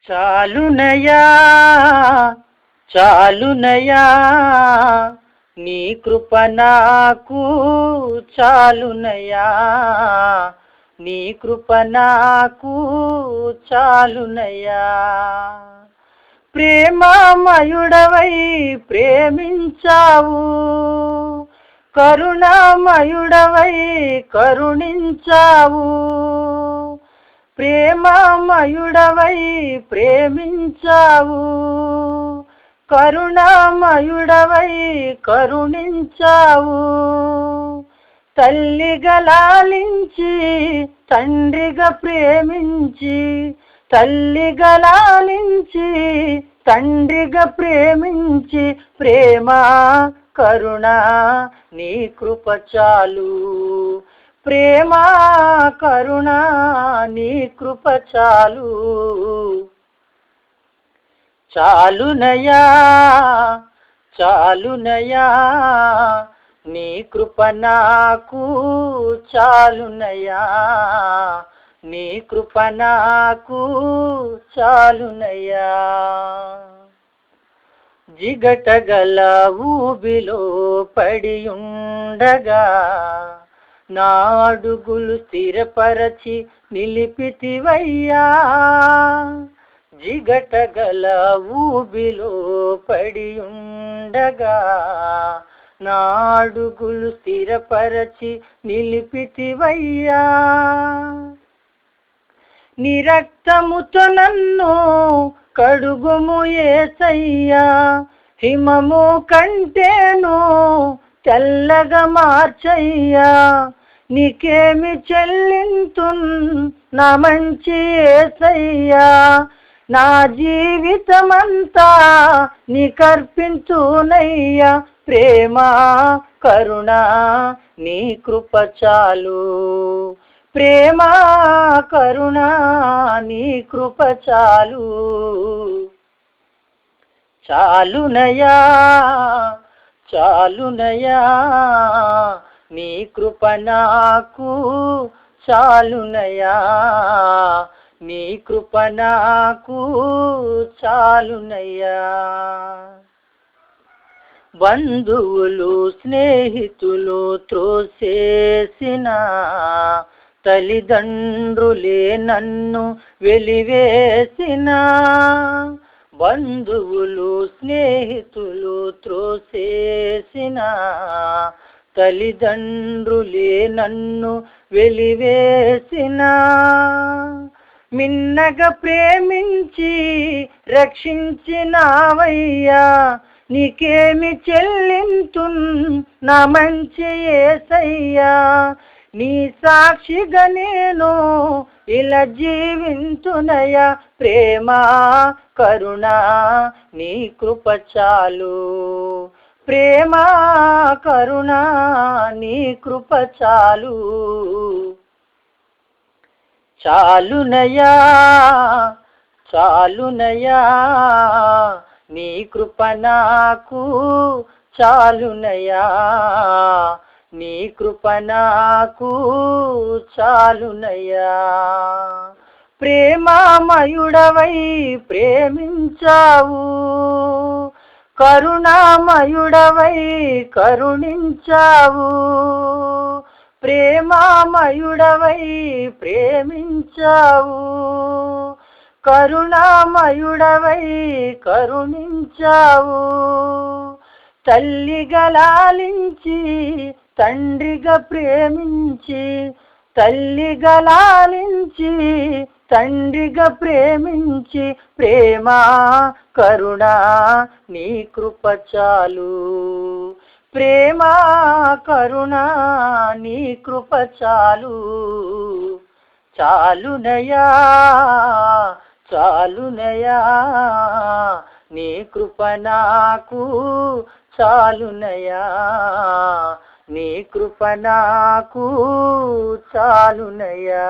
చాలునయా చాలునయా నీ కృప నాకు చాలునయా, నీ కృప నాకు చాలునయా. ప్రేమమయుడవై ప్రేమించావు, కరుణామయుడవై కరుణించావు. ప్రేమమయుడవై ప్రేమించావు, కరుణామయుడవై కరుణించావు. తల్లిగా లాలించి తండ్రిగా ప్రేమించి, తల్లిగా లాలించి తండ్రిగా ప్రేమించి, ప్రేమ కరుణ నీ కృప చాలు. ప్రేమ కరుణ నీ కృప చాలు. చాలునయా చాలునయా నీ కృప నాకు చాలునయా, నీ కృప నాకు చాలునయా. జిగటగల ఊబిలో పడియుండగా నా అడుగులు స్థిరపరచి నిలిపితివయ్యా. జిగటగల ఊబిలో పడియుండగా నా అడుగులు స్థిరపరచి నిలిపితివయ్యా. నీ రక్తముతో నన్ను కడుగుము యేసయ్యా, హిమము కంటేను తెల్లగా మార్చయ్యా. నీకేమి చెల్లింతున్ నా మంచి యేసయ్యా, నా జీవితమంతా నీకర్పించునయ్యా. ప్రేమ కరుణ నీ కృప చాలు, ప్రేమ కరుణ నీ కృప చాలు. చాలునయా చాలునయా నీ కృప నాకు చాలునయా, నీ కృప నాకు చాలునయా. బంధువులు స్నేహితులు త్రోసేసిన, తల్లిదండ్రులే నన్ను వెలివేసిన. బంధువులు స్నేహితులు త్రోసేసిన, తల్లిదండ్రులే నన్ను వెలివేసిన. మిన్నగా ప్రేమించి రక్షించినావయ్యా, నీకేమి చెల్లింతున్ నా మంచి యేసయ్యా. నీ సాక్షిగా నేను ఇలా జీవింతునయ్యా. ప్రేమ కరుణ నీ కృప చాలు, ప్రేమ కరుణ నీ కృప చాలు. చాలునయా చాలునయా నీ కృప నాకు చాలునయా, నీ కృప నాకు చాలునయా. ప్రేమమయుడవై ప్రేమించావు, కరుణామయుడవై కరుణించావు. ప్రేమమయుడవై ప్రేమించావు, కరుణామయుడవై కరుణించావు. తల్లిగా లాలించి తండ్రిగా ప్రేమించి, తల్లిగా లాలించి తండ్రిగా ప్రేమించి, ప్రేమ కరుణ నీ కృప చాలు. ప్రేమ కరుణ నీ కృప చాలు. చాలునయా చాలునయా నీ కృప నాకు చాలునయా, నీ కృప నాకు చాలునయా.